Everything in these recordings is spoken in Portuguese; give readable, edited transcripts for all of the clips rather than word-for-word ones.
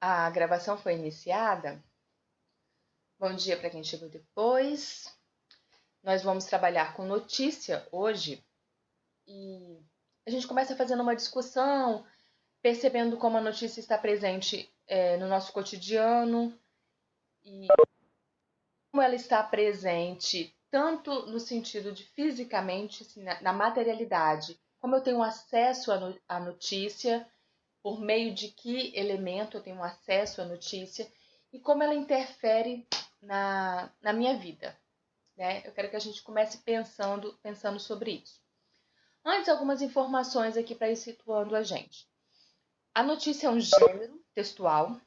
A gravação foi iniciada. Bom dia para quem chegou depois. Nós vamos trabalhar com notícia hoje e a gente começa fazendo uma discussão, percebendo como a notícia está presente no nosso cotidiano e como ela está presente tanto no sentido de fisicamente, assim, na materialidade, como eu tenho acesso à notícia, por meio de que elemento eu tenho acesso à notícia e como ela interfere na minha vida, né? Eu quero que a gente comece pensando sobre isso. Antes, algumas informações aqui para ir situando a gente. A notícia é um gênero textual,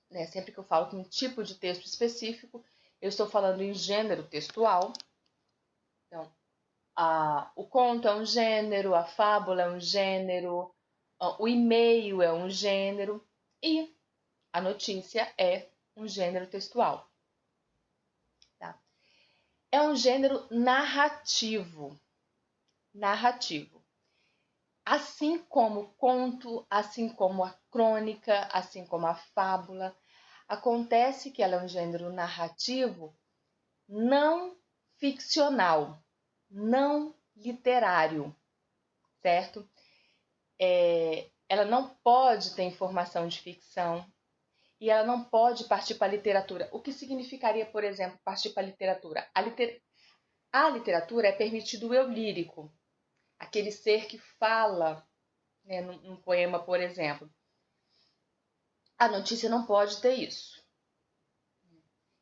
né? Sempre que eu falo que um tipo de texto específico, eu estou falando em gênero textual. Então, o conto é um gênero, a fábula é um gênero, o e-mail é um gênero e a notícia é um gênero textual. Tá? É um gênero narrativo. Narrativo. Assim como o conto, assim como a crônica, assim como a fábula, acontece que ela é um gênero narrativo não ficcional, não literário, certo? Ela não pode ter informação de ficção e ela não pode partir para a literatura. O que significaria, por exemplo, partir para a literatura? A literatura é permitido o eu lírico, aquele ser que fala, né, num poema, por exemplo. A notícia não pode ter isso.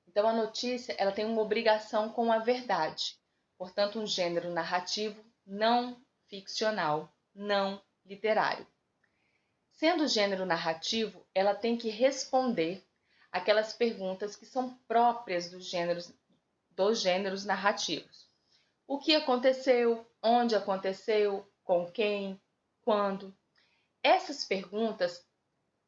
Então, a notícia ela tem uma obrigação com a verdade. Portanto, um gênero narrativo não ficcional, não literário. Sendo gênero narrativo, ela tem que responder aquelas perguntas que são próprias dos gêneros narrativos. O que aconteceu? Onde aconteceu? Com quem? Quando? Essas perguntas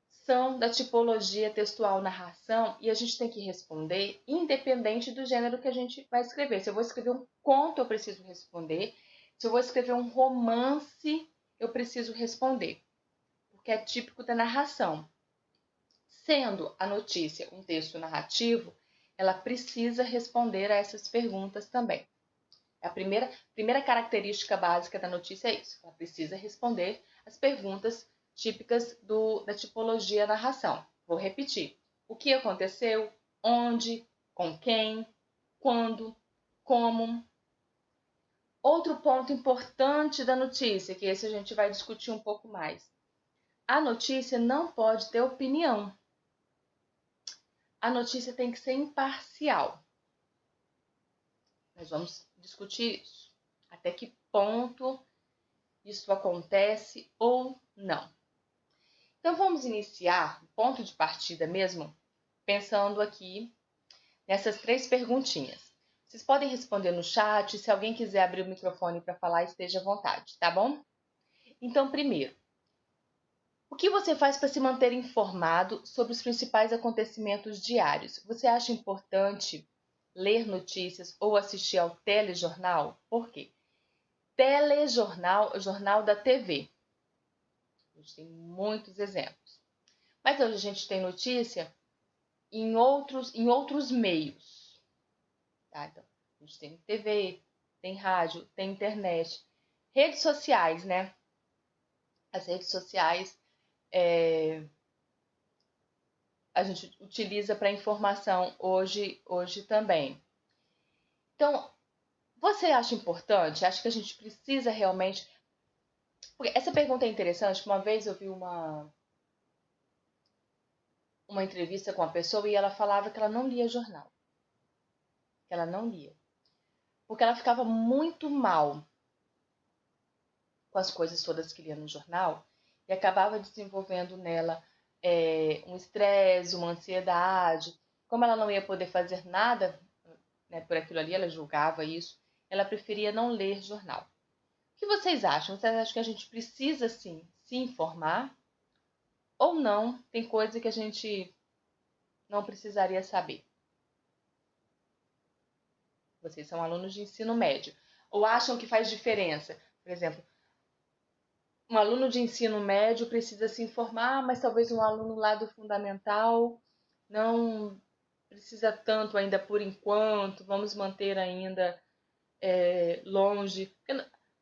são da tipologia textual narração e a gente tem que responder independente do gênero que a gente vai escrever. Se eu vou escrever um conto, eu preciso responder. Se eu vou escrever um romance, eu preciso responder, porque é típico da narração. Sendo a notícia um texto narrativo, ela precisa responder a essas perguntas também. A primeira característica básica da notícia é isso. Ela precisa responder as perguntas típicas da tipologia narração. Vou repetir. O que aconteceu? Onde? Com quem? Quando? Como? Outro ponto importante da notícia, que esse a gente vai discutir um pouco mais. A notícia não pode ter opinião. A notícia tem que ser imparcial. Nós vamos discutir isso. Até que ponto isso acontece ou não. Então vamos iniciar o ponto de partida mesmo, pensando aqui nessas 3 perguntinhas. Vocês podem responder no chat, se alguém quiser abrir o microfone para falar, esteja à vontade, tá bom? Então, primeiro, o que você faz para se manter informado sobre os principais acontecimentos diários? Você acha importante ler notícias ou assistir ao telejornal? Por quê? Telejornal é o jornal da TV. A gente tem muitos exemplos. Mas hoje a gente tem notícia em outros meios. Tá? Então, a gente tem TV, tem rádio, tem internet. Redes sociais, né? As redes sociais a gente utiliza para informação hoje também. Então, você acha importante? Acha que a gente precisa realmente... Porque essa pergunta é interessante. Uma vez eu vi uma entrevista com uma pessoa e ela falava que ela não lia jornal. Que ela não lia. Porque ela ficava muito mal com as coisas todas que lia no jornal e acabava desenvolvendo nela um estresse, uma ansiedade. Como ela não ia poder fazer nada, né, por aquilo ali, ela julgava isso, ela preferia não ler jornal. O que vocês acham? Vocês acham que a gente precisa, sim, se informar? Ou não? Tem coisa que a gente não precisaria saber? Vocês são alunos de ensino médio. Ou acham que faz diferença? Por exemplo, um aluno de ensino médio precisa se informar, mas talvez um aluno lá do fundamental não precisa tanto ainda por enquanto, vamos manter ainda longe.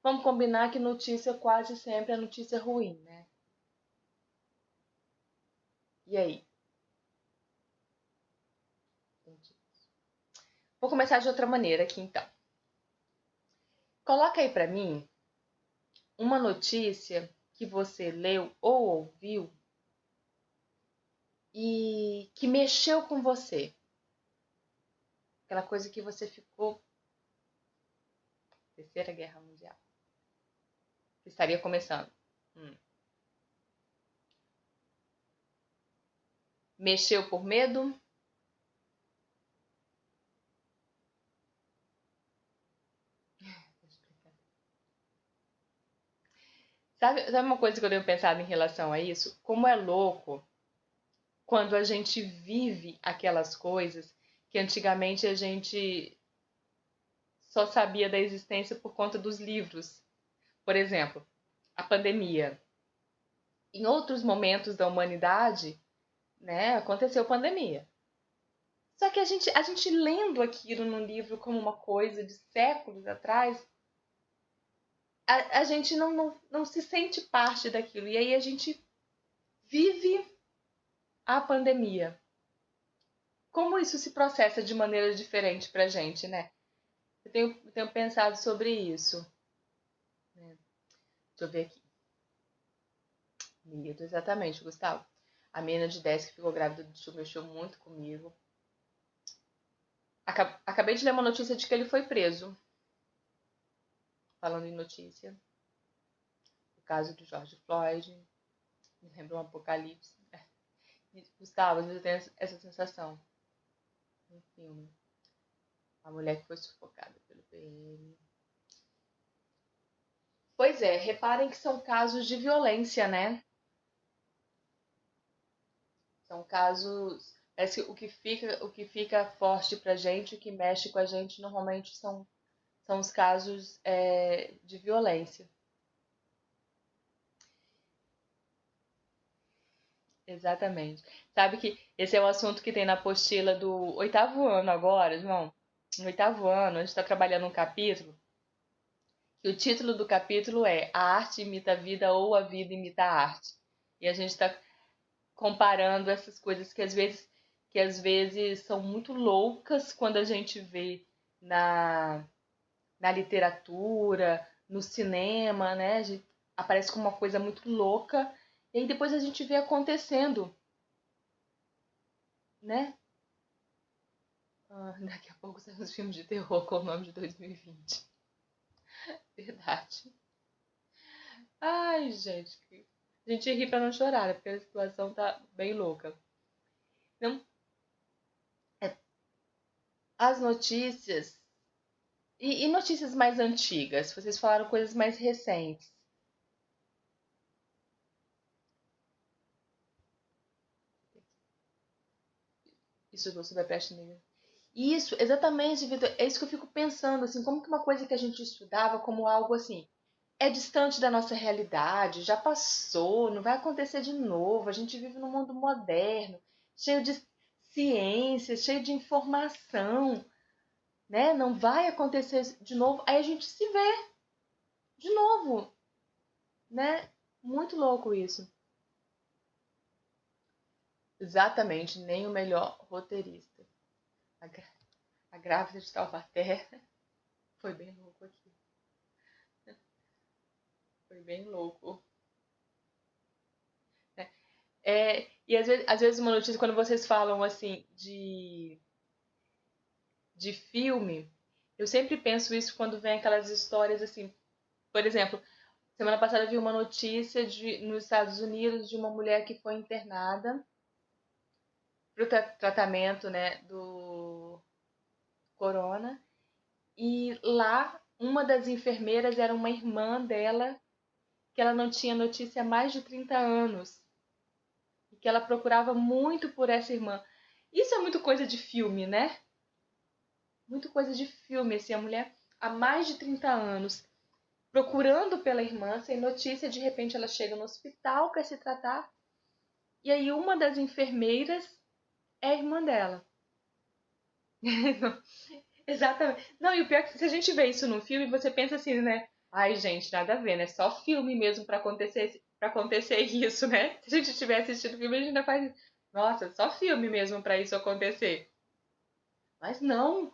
Vamos combinar que notícia quase sempre é notícia ruim, né? E aí? Vou começar de outra maneira aqui então. Coloca aí para mim uma notícia que você leu ou ouviu e que mexeu com você. Aquela coisa que você ficou. Terceira Guerra Mundial. Que estaria começando. Mexeu por medo? Sabe uma coisa que eu tenho pensado em relação a isso? Como é louco quando a gente vive aquelas coisas que antigamente a gente só sabia da existência por conta dos livros. Por exemplo, a pandemia. Em outros momentos da humanidade, né, aconteceu pandemia. Só que a gente lendo aquilo num livro como uma coisa de séculos atrás, a gente não se sente parte daquilo. E aí a gente vive a pandemia. Como isso se processa de maneira diferente pra gente, né? Eu tenho pensado sobre isso. Né? Deixa eu ver aqui. Medo, exatamente, Gustavo. A menina de 10 que ficou grávida do tio mexeu muito comigo. Acabei de ler uma notícia de que ele foi preso. Falando em notícia. O caso do George Floyd. Me lembra um apocalipse. Gustavo, às vezes eu tenho essa sensação. No filme. A mulher que foi sufocada pelo PM. Pois é, reparem que são casos de violência, né? São casos. Parece que o que fica forte pra gente, o que mexe com a gente, normalmente são os casos de violência. Exatamente. Sabe que esse é o assunto que tem na apostila do oitavo ano agora, João? No oitavo ano, a gente está trabalhando um capítulo, e o título do capítulo é A Arte Imita a Vida ou a Vida Imita a Arte. E a gente está comparando essas coisas que às vezes são muito loucas quando a gente vê na, na literatura, no cinema, né? Aparece como uma coisa muito louca, e aí depois a gente vê acontecendo, né? Daqui a pouco saem os filmes de terror com o nome de 2020. Verdade. Ai, gente. A gente ri pra não chorar, né? Porque a situação tá bem louca. Não, as notícias. E notícias mais antigas? Vocês falaram coisas mais recentes. Isso sobre a peste negra. Isso, exatamente, Vitor. É isso que eu fico pensando, assim, como que uma coisa que a gente estudava como algo assim, é distante da nossa realidade, já passou, não vai acontecer de novo. A gente vive num mundo moderno, cheio de ciência, cheio de informação, né? Não vai acontecer de novo. Aí a gente se vê de novo, né? Muito louco isso. Exatamente, nem o melhor roteirista. A, a grávida de Taubaté foi bem louco aqui. Foi bem louco. Né? E às vezes uma notícia, quando vocês falam assim de filme, eu sempre penso isso quando vem aquelas histórias assim. Por exemplo, semana passada eu vi uma notícia nos Estados Unidos de uma mulher que foi internada para o tratamento, né, do corona. E lá, uma das enfermeiras era uma irmã dela, que ela não tinha notícia há mais de 30 anos. E que ela procurava muito por essa irmã. Isso é muito coisa de filme, né? Muito coisa de filme, assim, a mulher há mais de 30 anos. procurando pela irmã, sem notícia, de repente ela chega no hospital para se tratar, e aí uma das enfermeiras é a irmã dela. Exatamente. Não, e o pior é que se a gente vê isso no filme, você pensa assim, né? Ai, gente, nada a ver, né? Só filme mesmo para acontecer isso, né? Se a gente tiver assistido o filme, a gente ainda faz, nossa, só filme mesmo para isso acontecer. Mas não,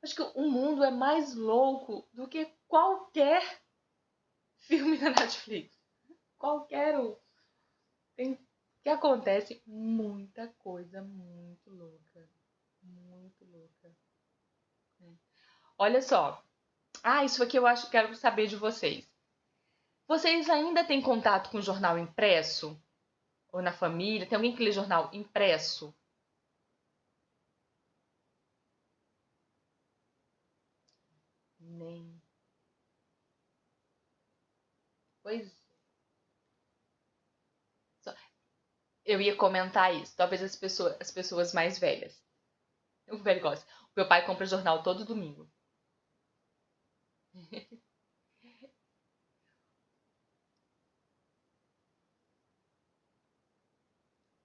acho que o mundo é mais louco do que qualquer filme da Netflix. Qualquer um. Tem que acontece muita coisa muito louca. Muito louca. Né? Olha só. Ah, isso aqui eu acho que quero saber de vocês. Vocês ainda têm contato com jornal impresso? Ou na família? Tem alguém que lê jornal impresso? Nem. Pois. Só- Eu ia comentar isso. Talvez as pessoas mais velhas. O velho gosta. O meu pai compra jornal todo domingo.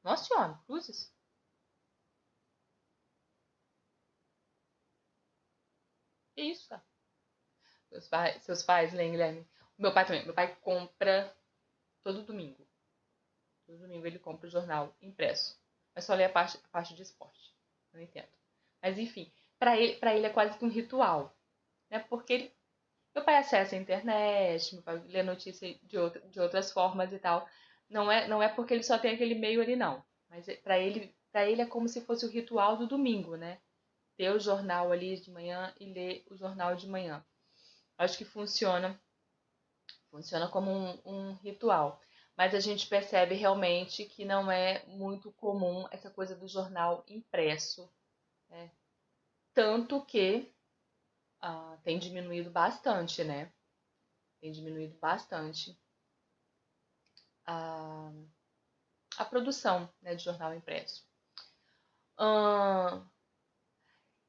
Nossa senhora, cruzes. Que isso, cara? Seus pais leem, Guilherme? O meu pai também. Meu pai compra todo domingo. Todo domingo ele compra o jornal impresso. Mas só lê a parte de esporte. Não entendo. Mas enfim, pra ele é quase que um ritual. Né? Porque meu pai acessa a internet, meu pai lê notícia de outras formas e tal. Não é porque ele só tem aquele meio ali, não. Mas pra ele é como se fosse o ritual do domingo, né? Ter o jornal ali de manhã e ler o jornal de manhã. Acho que funciona como um ritual. Mas a gente percebe realmente que não é muito comum essa coisa do jornal impresso. Né? Tanto que tem diminuído bastante, né? Tem diminuído bastante a, a produção, né, de jornal impresso. Ahn,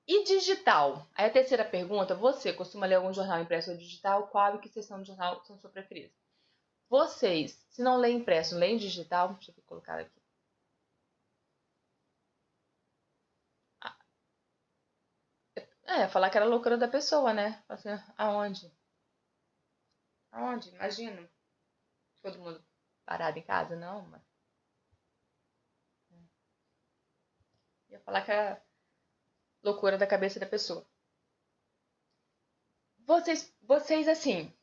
e digital? Aí a terceira pergunta, você costuma ler algum jornal impresso ou digital? Qual e que seção de jornal são sua preferida? Vocês, se não lê impresso, lê em digital? Deixa eu colocar aqui. Falar que era loucura da pessoa, né? Assim, aonde? Aonde? Imagina. Todo mundo parado em casa? Não, mas ia falar que era loucura da cabeça da pessoa. Vocês assim,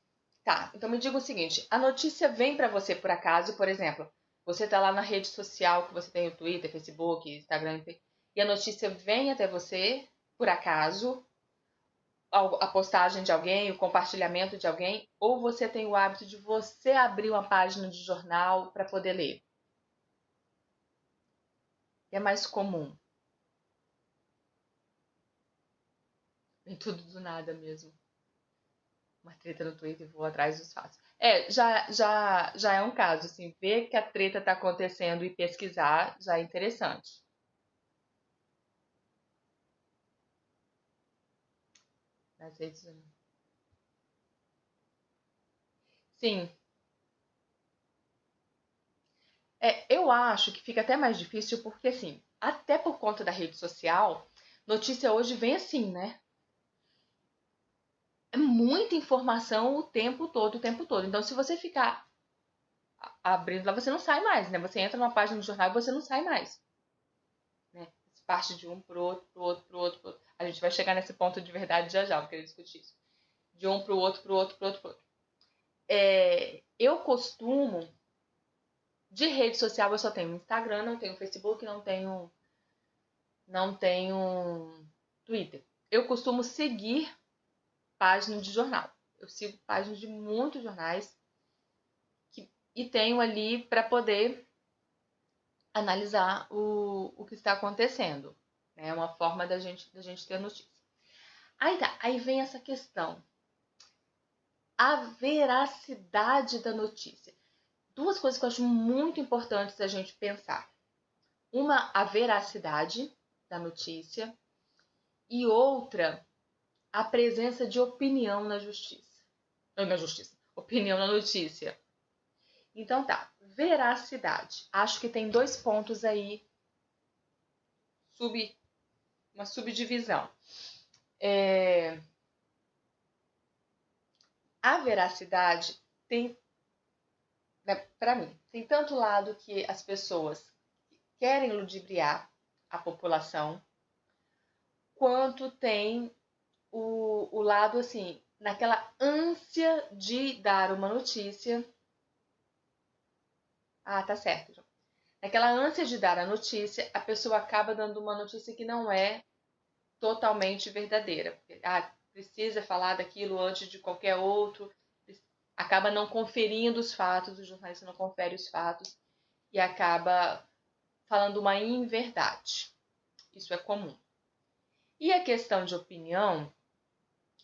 tá, então me diga o seguinte, a notícia vem pra você por acaso, por exemplo, você tá lá na rede social, que você tem o Twitter, Facebook, Instagram, e a notícia vem até você por acaso, a postagem de alguém, o compartilhamento de alguém, ou você tem o hábito de você abrir uma página de jornal para poder ler? É mais comum. Vem tudo do nada mesmo. Uma treta no Twitter e vou atrás dos fatos. Já é um caso, assim, ver que a treta tá acontecendo e pesquisar já é interessante. Nas redes. Sim, eu acho que fica até mais difícil porque, assim, até por conta da rede social, notícia hoje vem assim, né? É muita informação o tempo todo, o tempo todo. Então, se você ficar abrindo lá, você não sai mais, né? Você entra numa página do jornal e você não sai mais, né? Você parte de um pro outro, pro outro, pro outro, pro outro. A gente vai chegar nesse ponto de verdade já já, eu quero discutir isso. De um pro outro, pro outro, pro outro, pro outro. Eu costumo, de rede social, eu só tenho Instagram, não tenho Facebook, não tenho Twitter. Eu costumo seguir páginas de jornal. Eu sigo páginas de muitos jornais e tenho ali para poder analisar o que está acontecendo. É uma forma da gente ter notícia. Aí tá, aí vem essa questão. A veracidade da notícia. Duas coisas que eu acho muito importantes a gente pensar. Uma, a veracidade da notícia e outra, a presença de opinião na justiça. Na justiça. Opinião na notícia. Então tá. Veracidade. Acho que tem 2 pontos aí. Uma subdivisão. A veracidade tem, né, para mim, tem tanto lado que as pessoas querem ludibriar a população, quanto tem o lado assim, naquela ânsia de dar uma notícia. Ah, tá certo. Naquela ânsia de dar a notícia, a pessoa acaba dando uma notícia que não é totalmente verdadeira. Precisa falar daquilo antes de qualquer outro, acaba não conferindo os fatos, o jornalista não confere os fatos e acaba falando uma inverdade. Isso é comum. E a questão de opinião,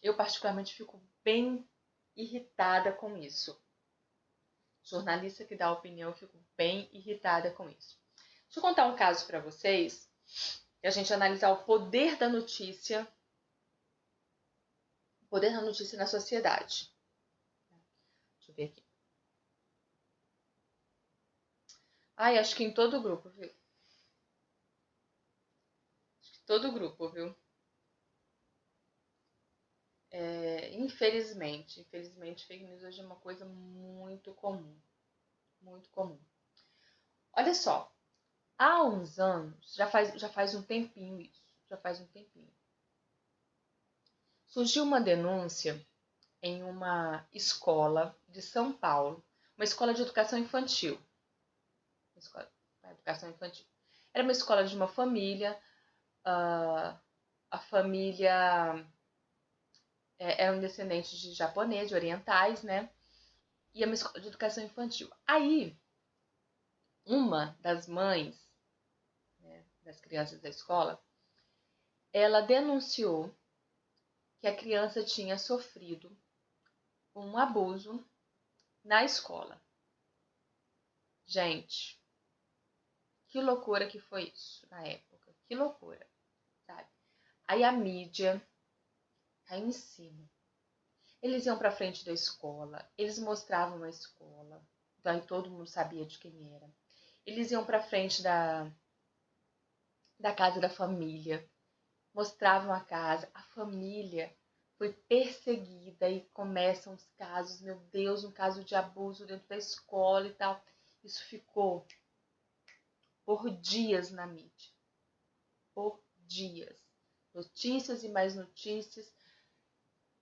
eu particularmente fico bem irritada com isso. Jornalista que dá opinião, eu fico bem irritada com isso. Deixa eu contar um caso para vocês, e a gente analisar o poder da notícia na sociedade. Deixa eu ver aqui. Acho que em todo grupo, viu? Acho que todo grupo, viu? Infelizmente, fake news hoje é uma coisa muito comum. Muito comum. Olha só, há uns anos, já faz um tempinho isso, surgiu uma denúncia em uma escola de São Paulo, uma escola de educação infantil. Era uma escola de uma família, a família eram descendentes de japoneses, de orientais, né? E é uma escola de educação infantil. Aí, uma das mães, né, das crianças da escola, ela denunciou que a criança tinha sofrido um abuso na escola. Gente, que loucura que foi isso na época. Que loucura, sabe? Aí a mídia caiu em cima. Eles iam pra frente da escola, eles mostravam a escola, então aí todo mundo sabia de quem era. Eles iam pra frente da casa da família, mostravam a casa, a família foi perseguida e começam os casos, meu Deus, um caso de abuso dentro da escola e tal. Isso ficou por dias na mídia. Por dias. Notícias e mais notícias,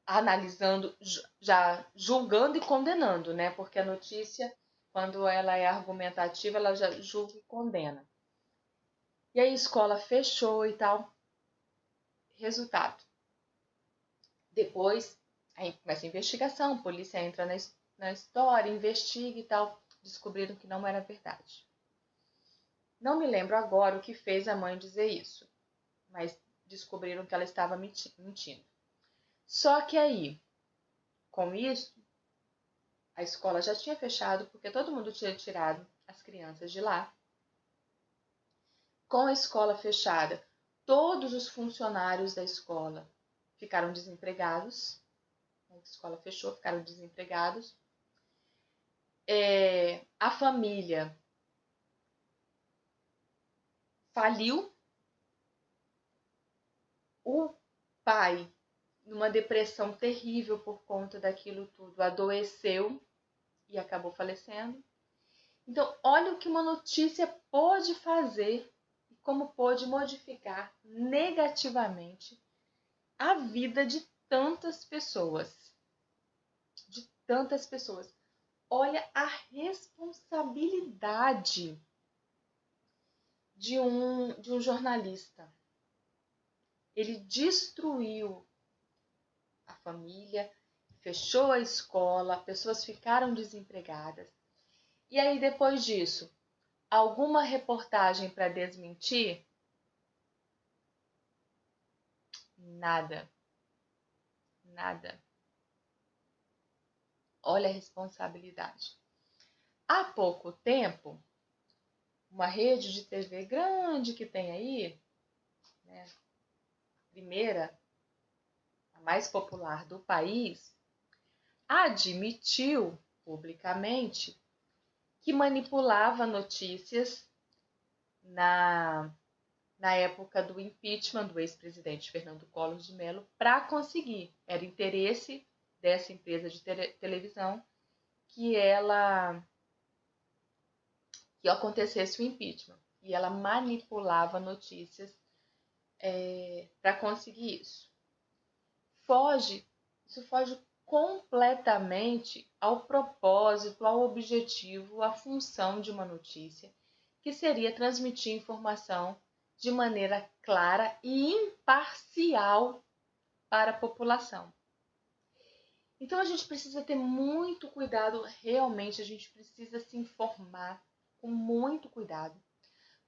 analisando, já julgando e condenando, né? Porque a notícia, quando ela é argumentativa, ela já julga e condena. E aí a escola fechou e tal. Resultado. Depois, aí começa a investigação, a polícia entra na história, investiga e tal. Descobriram que não era verdade. Não me lembro agora o que fez a mãe dizer isso, mas descobriram que ela estava mentindo. Só que aí, com isso, a escola já tinha fechado porque todo mundo tinha tirado as crianças de lá. Com a escola fechada, todos os funcionários da escola ficaram desempregados. A escola fechou, ficaram desempregados. A família faliu. O pai, numa depressão terrível por conta daquilo tudo, adoeceu e acabou falecendo. Então, olha o que uma notícia pode fazer e como pode modificar negativamente a vida de tantas pessoas. De tantas pessoas. Olha a responsabilidade de um jornalista. Ele destruiu a família, fechou a escola, pessoas ficaram desempregadas. E aí, depois disso, alguma reportagem para desmentir? Nada. Nada. Olha a responsabilidade. Há pouco tempo, uma rede de TV grande que tem aí, né, a primeira, a mais popular do país, admitiu publicamente que manipulava notícias na época do impeachment do ex-presidente Fernando Collor de Mello para conseguir. Era interesse dessa empresa de televisão que acontecesse o impeachment. E ela manipulava notícias para conseguir isso. Isso foge completamente ao propósito, ao objetivo, à função de uma notícia, que seria transmitir informação de maneira clara e imparcial para a população. Então a gente precisa ter muito cuidado, realmente a gente precisa se informar com muito cuidado,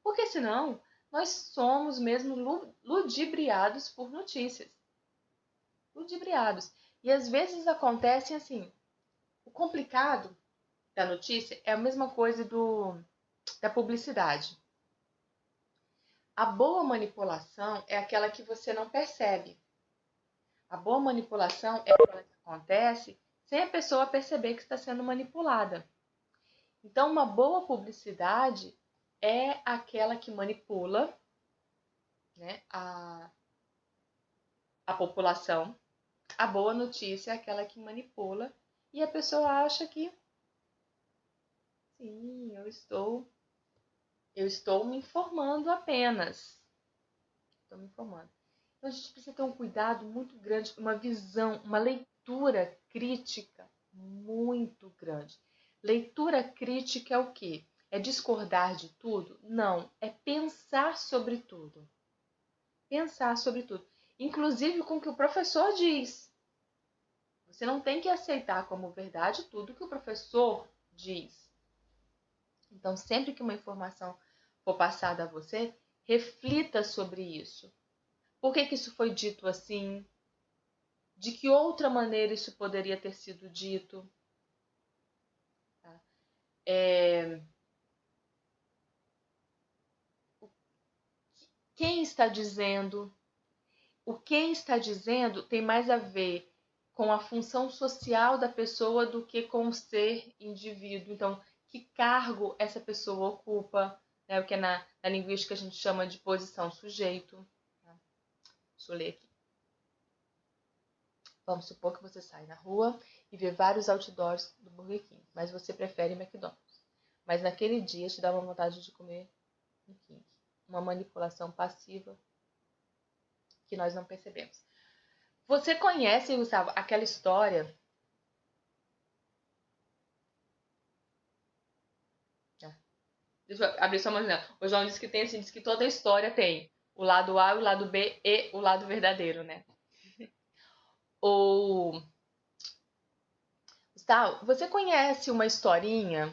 porque senão nós somos mesmo ludibriados por notícias. Ludibriados. E às vezes acontecem assim, o complicado da notícia é a mesma coisa da publicidade. A boa manipulação é aquela que você não percebe. A boa manipulação é aquela que acontece sem a pessoa perceber que está sendo manipulada. Então, uma boa publicidade é aquela que manipula, né, a população. A boa notícia é aquela que manipula e a pessoa acha que sim, eu estou me informando apenas. Estou me informando. Então a gente precisa ter um cuidado muito grande, uma visão, uma leitura crítica muito grande. Leitura crítica é o quê? É discordar de tudo? Não, é pensar sobre tudo. Pensar sobre tudo. Inclusive com o que o professor diz. Você não tem que aceitar como verdade tudo que o professor diz. Então, sempre que uma informação for passada a você, reflita sobre isso. Por que isso foi dito assim? De que outra maneira isso poderia ter sido dito? Tá? Quem está dizendo? O quem está dizendo tem mais a ver com a função social da pessoa do que com o ser indivíduo. Então, que cargo essa pessoa ocupa, né? O que na linguística a gente chama de posição sujeito. Tá? Deixa eu ler aqui. Vamos supor que você sai na rua e vê vários outdoors do Burger King, mas você prefere McDonald's. Mas naquele dia te dá uma vontade de comer um King. Uma manipulação passiva que nós não percebemos. Você conhece, Gustavo, aquela história? Deixa eu abrir só uma janela. O João disse que tem assim, diz que toda história tem o lado A, o lado B e o lado verdadeiro, né? Ou Gustavo, você conhece uma historinha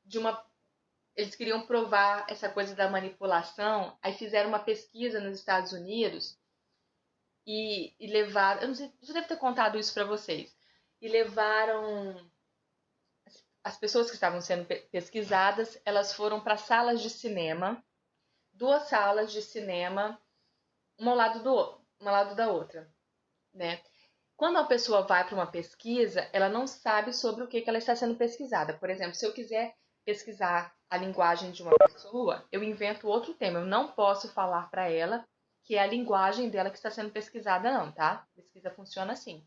de uma. Eles queriam provar essa coisa da manipulação, aí fizeram uma pesquisa nos Estados Unidos e levaram. Eu não sei, eu já devo ter contado isso para vocês. E levaram. As pessoas que estavam sendo pesquisadas, elas foram para salas de cinema, 2 salas de cinema, uma ao lado da outra, né? Quando uma pessoa vai para uma pesquisa, ela não sabe sobre o que ela está sendo pesquisada. Por exemplo, se eu quiser pesquisar a linguagem de uma pessoa, eu invento outro tema. Eu não posso falar para ela que é a linguagem dela que está sendo pesquisada, não, tá? A pesquisa funciona assim.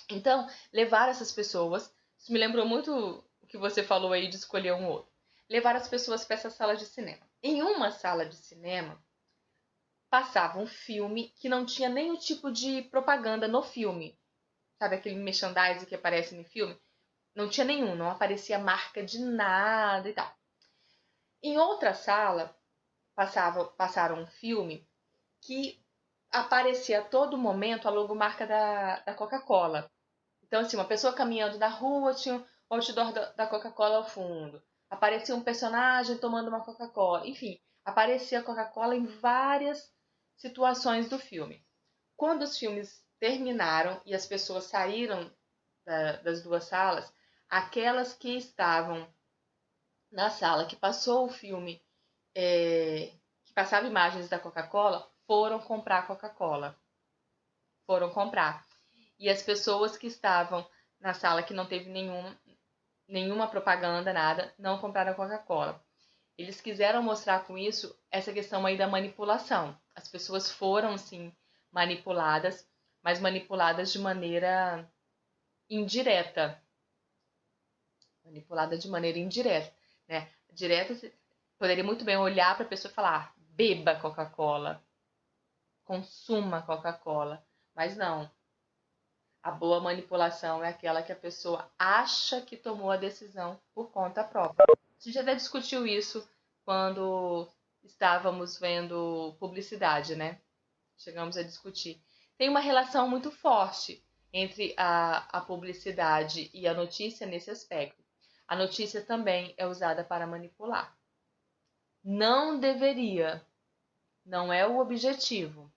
Então, levar essas pessoas, isso me lembrou muito o que você falou aí de escolher um outro. Levar as pessoas para essa sala de cinema. Em uma sala de cinema, passava um filme que não tinha nenhum tipo de propaganda no filme. Sabe aquele merchandising que aparece no filme? Não tinha nenhum, não aparecia marca de nada e tal. Em outra sala, passaram um filme que aparecia a todo momento a logomarca da Coca-Cola. Então, assim, uma pessoa caminhando na rua, tinha o outdoor da Coca-Cola ao fundo. Aparecia um personagem tomando uma Coca-Cola. Enfim, aparecia a Coca-Cola em várias situações do filme. Quando os filmes terminaram e as pessoas saíram das 2 salas, aquelas que estavam na sala que passou o filme, que passava imagens da Coca-Cola, foram comprar Coca-Cola. Foram comprar. e as pessoas que estavam na sala que não teve nenhuma propaganda, nada, não compraram Coca-Cola. Eles quiseram mostrar com isso essa questão aí da manipulação. As pessoas foram, sim, manipuladas, mas manipuladas de maneira indireta. Manipulada de maneira indireta, né? Direta, você poderia muito bem olhar para a pessoa e falar: beba Coca-Cola, consuma Coca-Cola. Mas não. A boa manipulação é aquela que a pessoa acha que tomou a decisão por conta própria. A gente até discutiu isso quando estávamos vendo publicidade, né? Chegamos a discutir. Tem uma relação muito forte entre a publicidade e a notícia nesse aspecto. A notícia também é usada para manipular. Não deveria, não é o objetivo.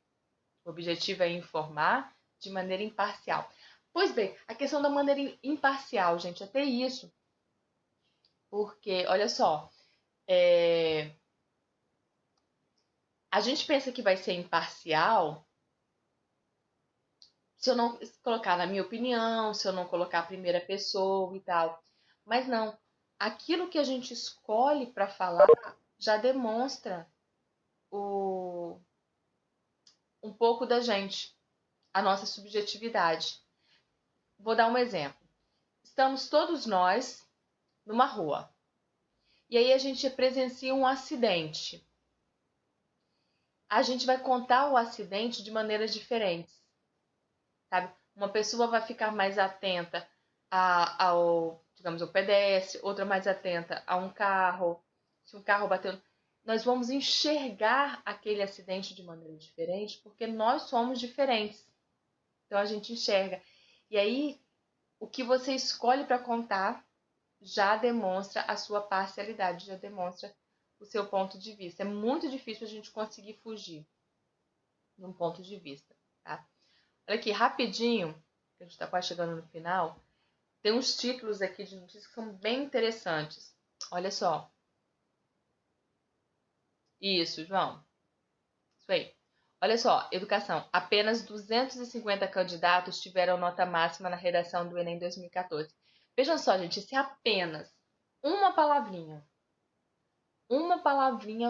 O objetivo é informar de maneira imparcial. Pois bem, a questão da maneira imparcial, gente, até isso. Porque, olha só, a gente pensa que vai ser imparcial se eu não colocar na minha opinião, se eu não colocar a primeira pessoa e tal. Mas não, aquilo que a gente escolhe para falar já demonstra um pouco da gente, a nossa subjetividade. Vou dar um exemplo. Estamos todos nós numa rua. E aí a gente presencia um acidente. A gente vai contar o acidente de maneiras diferentes, sabe? Uma pessoa vai ficar mais atenta digamos, ao pedestre, outra mais atenta a um carro. Se um carro bateu, nós vamos enxergar aquele acidente de maneira diferente, porque nós somos diferentes. Então a gente enxerga. E aí, o que você escolhe para contar já demonstra a sua parcialidade, já demonstra o seu ponto de vista. É muito difícil a gente conseguir fugir de um ponto de vista, tá? Olha aqui, rapidinho, que a gente está quase chegando no final, tem uns títulos aqui de notícias que são bem interessantes. Olha só. Isso, João. Isso aí. Olha só, educação. Apenas 250 candidatos tiveram nota máxima na redação do Enem 2014. Vejam só, gente, se apenas uma palavrinha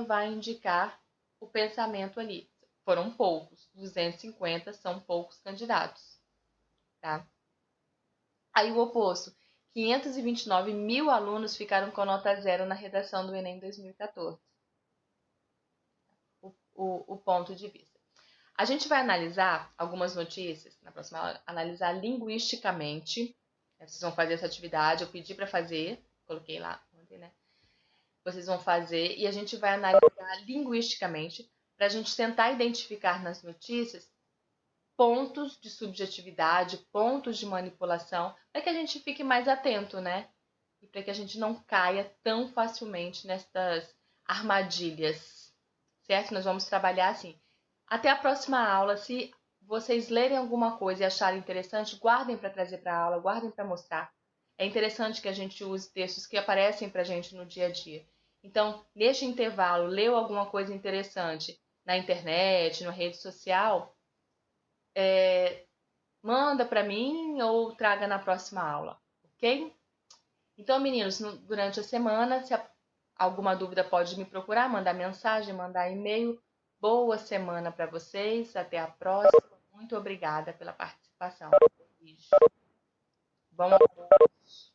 vai indicar o pensamento ali. Foram poucos, 250 são poucos candidatos, tá? Aí o oposto, 529 mil alunos ficaram com nota zero na redação do Enem 2014. O ponto de vista. A gente vai analisar algumas notícias, na próxima aula, analisar linguisticamente. Vocês vão fazer essa atividade, eu pedi para fazer, coloquei lá ontem, né? Vocês vão fazer e a gente vai analisar linguisticamente para a gente tentar identificar nas notícias pontos de subjetividade, pontos de manipulação, para que a gente fique mais atento, né? E para que a gente não caia tão facilmente nestas armadilhas, certo? Nós vamos trabalhar assim. Até a próxima aula. Se vocês lerem alguma coisa e acharem interessante, guardem para trazer para a aula, guardem para mostrar. É interessante que a gente use textos que aparecem para a gente no dia a dia. Então, neste intervalo, leu alguma coisa interessante na internet, na rede social, manda para mim ou traga na próxima aula, ok? Então, meninos, durante a semana, se alguma dúvida pode me procurar, mandar mensagem, mandar e-mail. Boa semana para vocês, até a próxima. Muito obrigada pela participação. Beijo. Bom almoço.